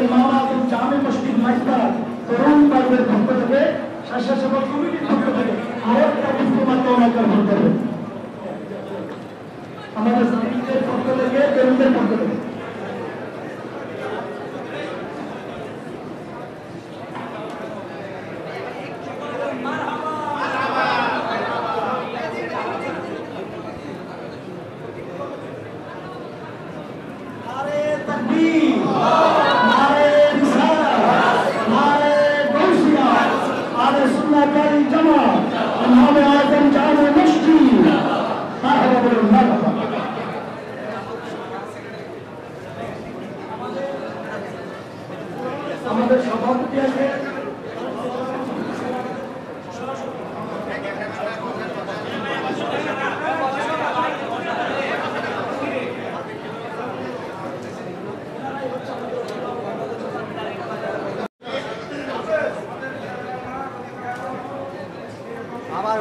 ইমাম আজম জামে মসজিদ মাইজবাড়া তরুণ পার্কের পক্ষ থেকে স্বেচ্ছাসেবক কমিটির পক্ষ থেকে আরেকটা পুষ্পমাত্র অনাকার করতে হবে আমাদের শ্রমিকদের পক্ষ থেকে তরুণদের পক্ষ থেকে। আমাদের সভাপতি আছে আবার